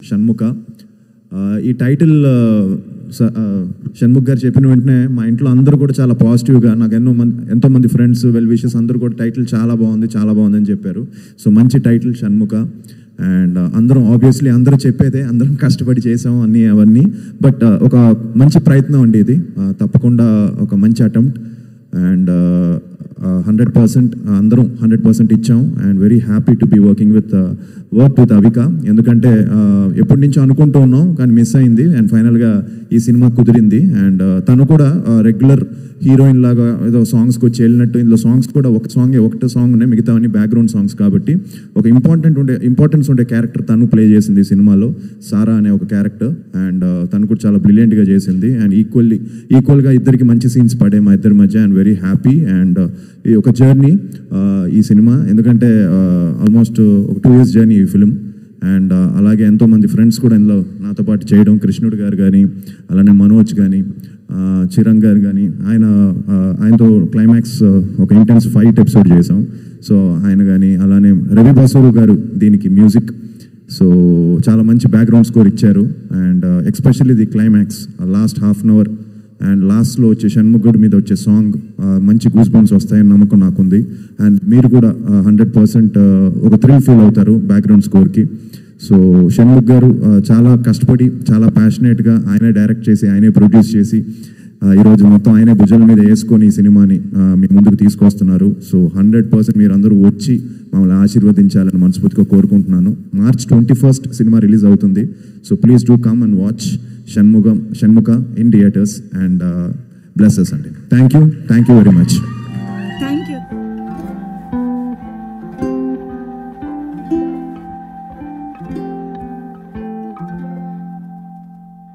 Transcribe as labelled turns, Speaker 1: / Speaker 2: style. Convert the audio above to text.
Speaker 1: షణ్ముఖ ఈ టైటిల్ షణ్ముఖ్ గారు చెప్పిన వెంటనే మా ఇంట్లో అందరూ కూడా చాలా పాజిటివ్గా నాకు ఎంతోమంది ఫ్రెండ్స్ వెల్ విషెస్ అందరూ కూడా టైటిల్ చాలా బాగుంది అని చెప్పారు. సో మంచి టైటిల్ షణ్ముఖ. అండ్ అందరం ఆబ్వియస్లీ అందరూ చెప్పేదే, అందరం కష్టపడి చేసాం అవన్నీ. బట్ ఒక మంచి ప్రయత్నం అండి ఇది, తప్పకుండా ఒక మంచి అటెంప్ట్. అండ్ 100% అందరం 100% ఇచ్చాం. And very happy to be work with Avika. ఎందుకంటే ఎప్పటి నుంచో అనుకుంటూ ఉన్నాం కానీ మిస్ అయింది. అండ్ ఫైనల్గా ఈ సినిమా కుదిరింది. అండ్ తను కూడా రెగ్యులర్ హీరోయిన్ లాగా ఏదో సాంగ్స్కి వచ్చి వెళ్ళినట్టు, ఇందులో సాంగ్స్ కూడా ఒకటే సాంగ్ ఉన్నాయి, మిగతావన్నీ బ్యాక్గ్రౌండ్ సాంగ్స్ కాబట్టి ఒక ఇంపార్టెన్స్ ఉండే క్యారెక్టర్ తను ప్లే చేసింది ఈ సినిమాలో, సారా అనే ఒక క్యారెక్టర్. అండ్ తను కూడా చాలా బ్రిలియంట్గా చేసింది. అండ్ ఈక్వల్గా ఇద్దరికి మంచి సీన్స్ పడే మా ఇద్దరి మధ్య. And very happy. అండ్ ఈ ఒక జర్నీ ఈ సినిమా, ఎందుకంటే ఆల్మోస్ట్ ఒక 2 years జర్నీ ఈ ఫిలిం. అండ్ అలాగే ఎంతోమంది ఫ్రెండ్స్ కూడా ఇందులో నాతో పాటు చేయడం, కృష్ణుడు గారు కానీ, అలానే మనోజ్ కానీ, చిరంగ్ గారు కానీ, ఆయనతో క్లైమాక్స్ ఒక ఇంటెన్స్ ఫైట్ ఎపిసోడ్ చేసాం. సో ఆయన కానీ, అలానే రవి బసూరు గారు దీనికి మ్యూజిక్. సో చాలా మంచి బ్యాక్గ్రౌండ్ స్కోర్ ఇచ్చారు. And especially the climax last ½ an hour and లాస్ట్లో వచ్చే షణ్ముఖుడి మీద వచ్చే సాంగ్ మంచి గూస్ బంప్స్ వస్తాయని నమ్మకం నాకుంది. అండ్ మీరు కూడా 100% ఒక థ్రిల్ ఫీల్ అవుతారు బ్యాక్గ్రౌండ్ స్కోర్కి. సో షణ్ముఖ్ గారు చాలా కష్టపడి, చాలా ప్యాషనేట్గా ఆయనే డైరెక్ట్ చేసి, ఆయనే ప్రొడ్యూస్ చేసి, ఈరోజు మొత్తం ఆయనే భుజాల మీద వేసుకొని ఈ సినిమాని మీ ముందుకు తీసుకొస్తున్నారు. సో 100% మీరు అందరూ వచ్చి మమ్మల్ని ఆశీర్వదించాలని మనస్ఫూర్తిగా కోరుకుంటున్నాను. March 21st సినిమా రిలీజ్ అవుతుంది. So please do come and watch Shanmukha in theaters and bless us. Thank you very much.